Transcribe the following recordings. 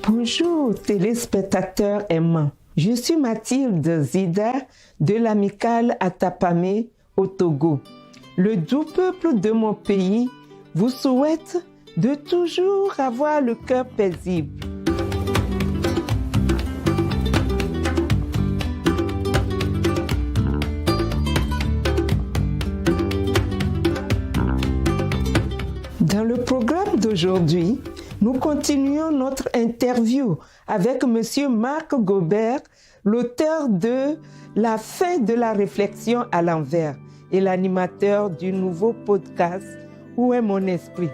Bonjour téléspectateurs aimants, je suis Mathilde Zida de l'amicale Atapamé au Togo. Le doux peuple de mon pays vous souhaite de toujours avoir le cœur paisible. Dans le programme d'aujourd'hui, nous continuons notre interview avec M. Marc Gobert, l'auteur de La fin de la réflexion à l'envers et l'animateur du nouveau podcast Où est mon esprit?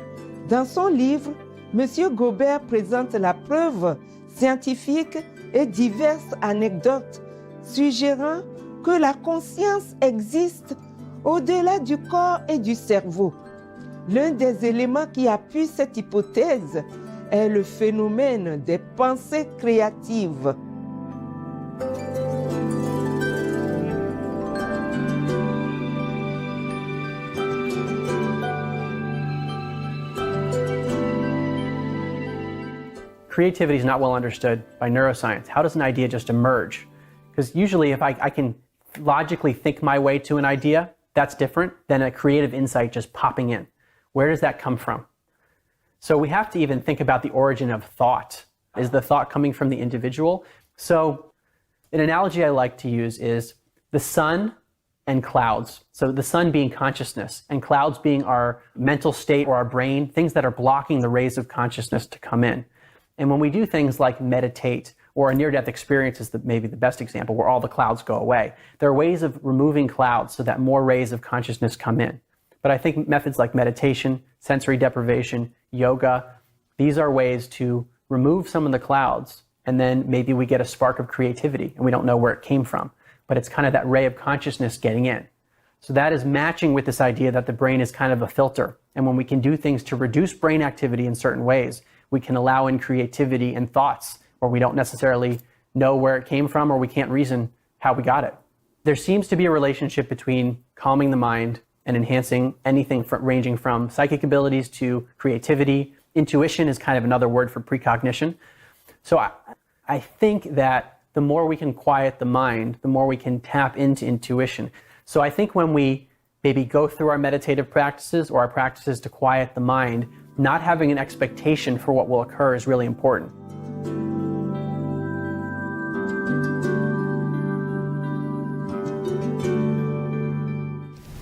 Dans son livre, M. Gobert présente la preuve scientifique et diverses anecdotes suggérant que la conscience existe au-delà du corps et du cerveau. L'un des éléments qui appuie cette hypothèse est le phénomène des pensées créatives. Creativity is not well understood by neuroscience. How does an idea just emerge? Because usually if I can logically think my way to an idea, that's different than a creative insight just popping in. Where does that come from? So we have to even think about the origin of thought. Is the thought coming from the individual? So an analogy I like to use is the sun and clouds. So the sun being consciousness and clouds being our mental state or our brain, things that are blocking the rays of consciousness to come in. And when we do things like meditate, or a near-death experience is maybe the best example, where all the clouds go away, there are ways of removing clouds so that more rays of consciousness come in. But I think methods like meditation, sensory deprivation, yoga, these are ways to remove some of the clouds, and then maybe we get a spark of creativity, and we don't know where it came from. But it's kind of that ray of consciousness getting in. So that is matching with this idea that the brain is kind of a filter. And when we can do things to reduce brain activity in certain ways, we can allow in creativity and thoughts where we don't necessarily know where it came from or we can't reason how we got it. There seems to be a relationship between calming the mind and enhancing anything ranging from psychic abilities to creativity. Intuition is kind of another word for precognition. So I think that the more we can quiet the mind, the more we can tap into intuition. So I think when we maybe go through our meditative practices or our practices to quiet the mind, not having an expectation for what will occur is really important.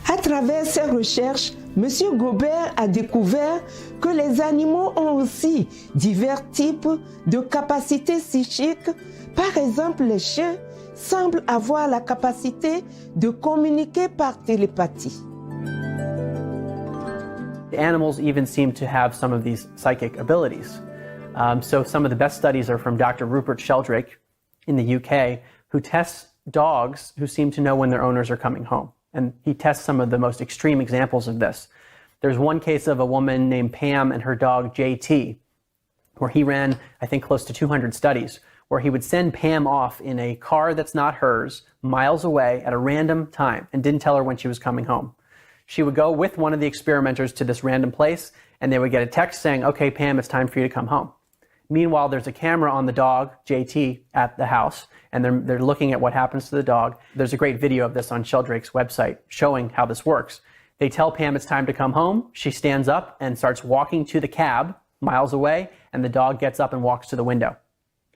À travers ses recherches, M. Gobert a découvert que les animaux ont aussi divers types de capacités psychiques. Par exemple, les chiens semblent avoir la capacité de communiquer par télépathie. The animals even seem to have some of these psychic abilities. So some of the best studies are from Dr. Rupert Sheldrake in the UK, who tests dogs who seem to know when their owners are coming home. And he tests some of the most extreme examples of this. There's one case of a woman named Pam and her dog JT, where he ran, I think, close to 200 studies, where he would send Pam off in a car that's not hers, miles away at a random time, and didn't tell her when she was coming home. She would go with one of the experimenters to this random place, and they would get a text saying, okay, Pam, it's time for you to come home. Meanwhile, there's a camera on the dog, JT, at the house, and they're looking at what happens to the dog. There's a great video of this on Sheldrake's website showing how this works. They tell Pam it's time to come home. She stands up and starts walking to the cab miles away, and the dog gets up and walks to the window.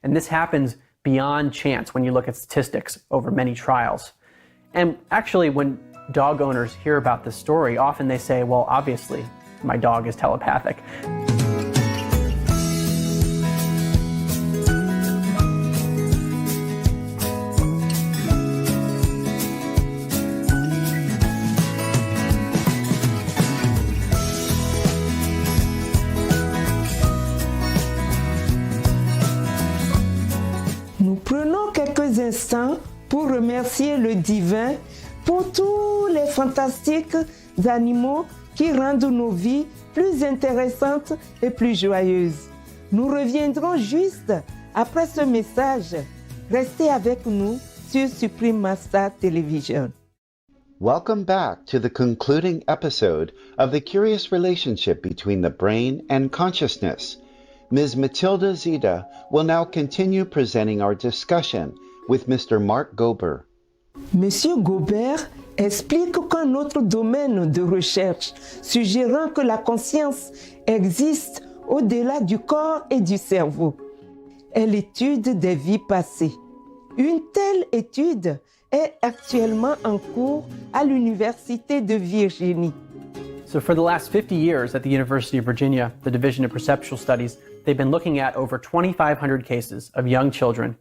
And this happens beyond chance when you look at statistics over many trials. And actually, when dog owners hear about this story, often they say, well, obviously, my dog is telepathic. Nous prenons quelques instants pour remercier le divin pour tous les fantastiques animaux qui rendent nos vies plus intéressantes et plus joyeuses. Nous reviendrons juste après ce message. Restez avec nous sur Supreme Master Television. Welcome back to the concluding episode of the curious relationship between the brain and consciousness. Ms. Matilda Zita will now continue presenting our discussion with Mr. Mark Gober. Monsieur Gobert explique qu'un autre domaine de recherche suggérant que la conscience existe au-delà du corps et du cerveau est l'étude des vies passées. Une telle étude est actuellement en cours à l'Université de Virginie. So for the last 50 years at the University of Virginia, the Division of Perceptual Studies, they've been looking at over 2,500 cases of young children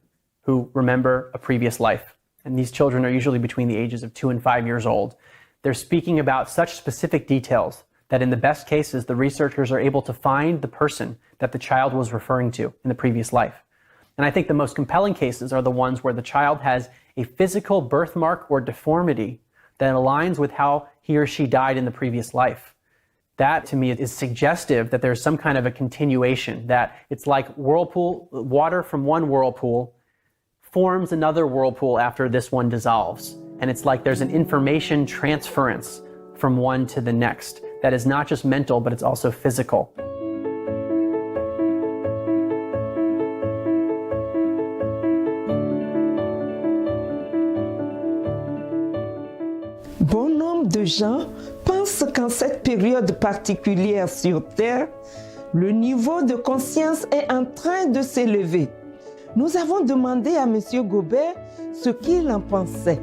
who remember a previous life. And these children are usually between the ages of 2 and 5 years old. They're speaking about such specific details that in the best cases, the researchers are able to find the person that the child was referring to in the previous life. And I think the most compelling cases are the ones where the child has a physical birthmark or deformity that aligns with how he or she died in the previous life. That, to me, is suggestive that there's some kind of a continuation, that it's like whirlpool, water from one whirlpool forms another whirlpool after this one dissolves. And it's like there's an information transference from one to the next that is not just mental, but it's also physical. Bon nombre de gens pensent qu'en cette période particulière sur Terre, le niveau de conscience est en train de s'élever. Nous avons demandé à M. Gobert ce qu'il en pensait.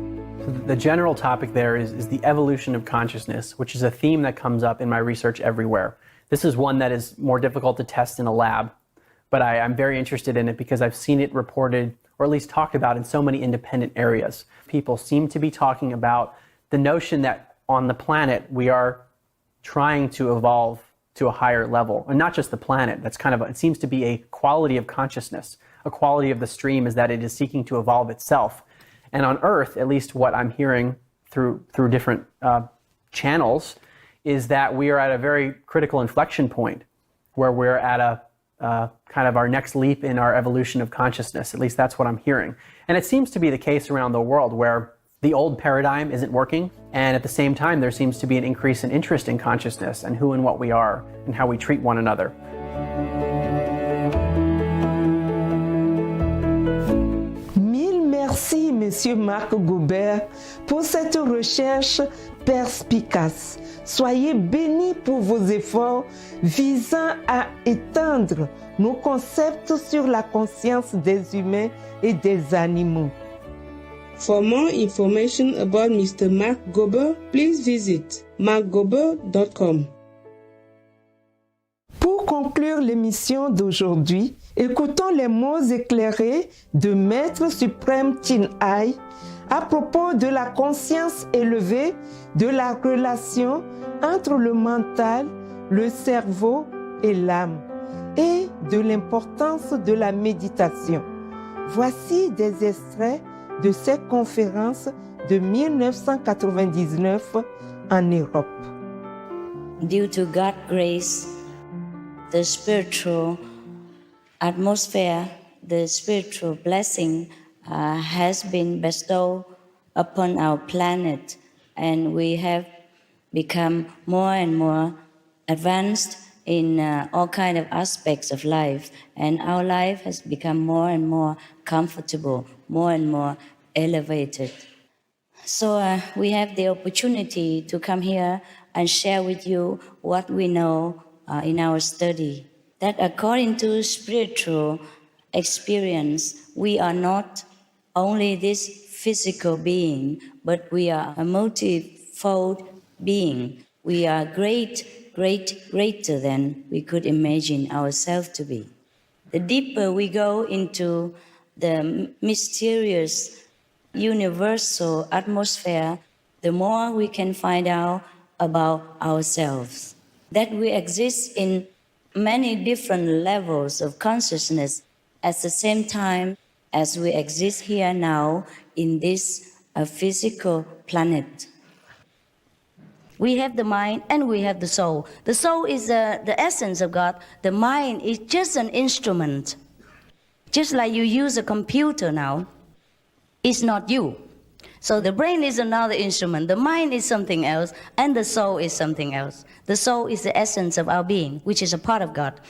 The general topic there is the evolution of consciousness, which is a theme that comes up in my research everywhere. This is one that is more difficult to test in a lab, but I'm very interested in it because I've seen it reported, or at least talked about, in so many independent areas. People seem to be talking about the notion that on the planet we are trying to evolve to a higher level, and not just the planet. That's kind of, it seems to be a quality of consciousness. A quality of the stream is that it is seeking to evolve itself. And on Earth, at least what I'm hearing through different channels, is that we are at a very critical inflection point where we're at a kind of our next leap in our evolution of consciousness. At least that's what I'm hearing. And it seems to be the case around the world where the old paradigm isn't working, and at the same time there seems to be an increase in interest in consciousness and who and what we are and how we treat one another. Merci, Monsieur Mark Gobert, pour cette recherche perspicace. Soyez bénis pour vos efforts visant à étendre nos concepts sur la conscience des humains et des animaux. For more information about Mr. Mark Gober, please visit markgober.com. Pour conclure l'émission d'aujourd'hui, écoutons les mots éclairés de Maître suprême Chin Hai à propos de la conscience élevée, de la relation entre le mental, le cerveau et l'âme, et de l'importance de la méditation. Voici des extraits de cette conférence de 1999 en Europe. Due to God's grace, the spiritual atmosphere, the spiritual blessing has been bestowed upon our planet, and we have become more and more advanced in all kinds of aspects of life, and our life has become more and more comfortable, more and more elevated. So we have the opportunity to come here and share with you what we know in our study. That according to spiritual experience, we are not only this physical being, but we are a multifold being. We are greater than we could imagine ourselves to be. The deeper we go into the mysterious universal atmosphere, the more we can find out about ourselves. That we exist in many different levels of consciousness at the same time as we exist here now in this physical planet. We have the mind and we have the soul. The soul is the essence of God. The mind is just an instrument. Just like you use a computer now, it's not you. So the brain is another instrument, the mind is something else, and the soul is something else. The soul is the essence of our being, which is a part of God.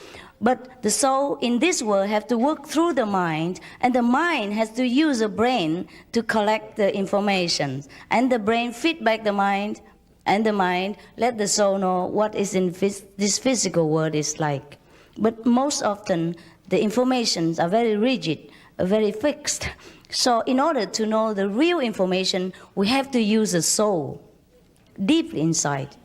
But the soul in this world have to work through the mind, and the mind has to use the brain to collect the information. And the brain feedback the mind, and the mind let the soul know what is in this physical world is like. But most often, the informations are very rigid, very fixed. So in order to know the real information, we have to use the soul deep inside.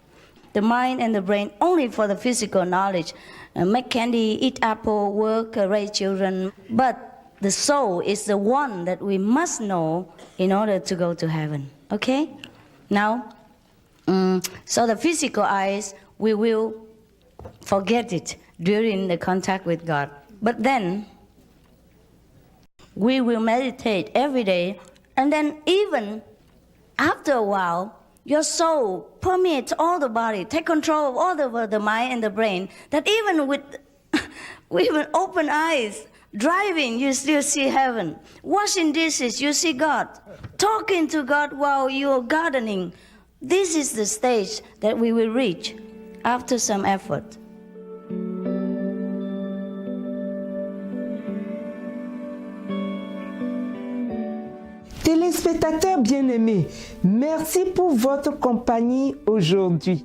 The mind and the brain only for the physical knowledge, make candy, eat apple, work, raise children. But the soul is the one that we must know in order to go to heaven. Okay? Now, so the physical eyes, we will forget it during the contact with God. But then, we will meditate every day, and then even after a while, your soul permeates all the body, take control of all the mind and the brain, that even with open eyes, driving, you still see heaven. Washing dishes, you see God. Talking to God while you're gardening. This is the stage that we will reach after some effort. Téléspectateurs bien-aimés, merci pour votre compagnie aujourd'hui.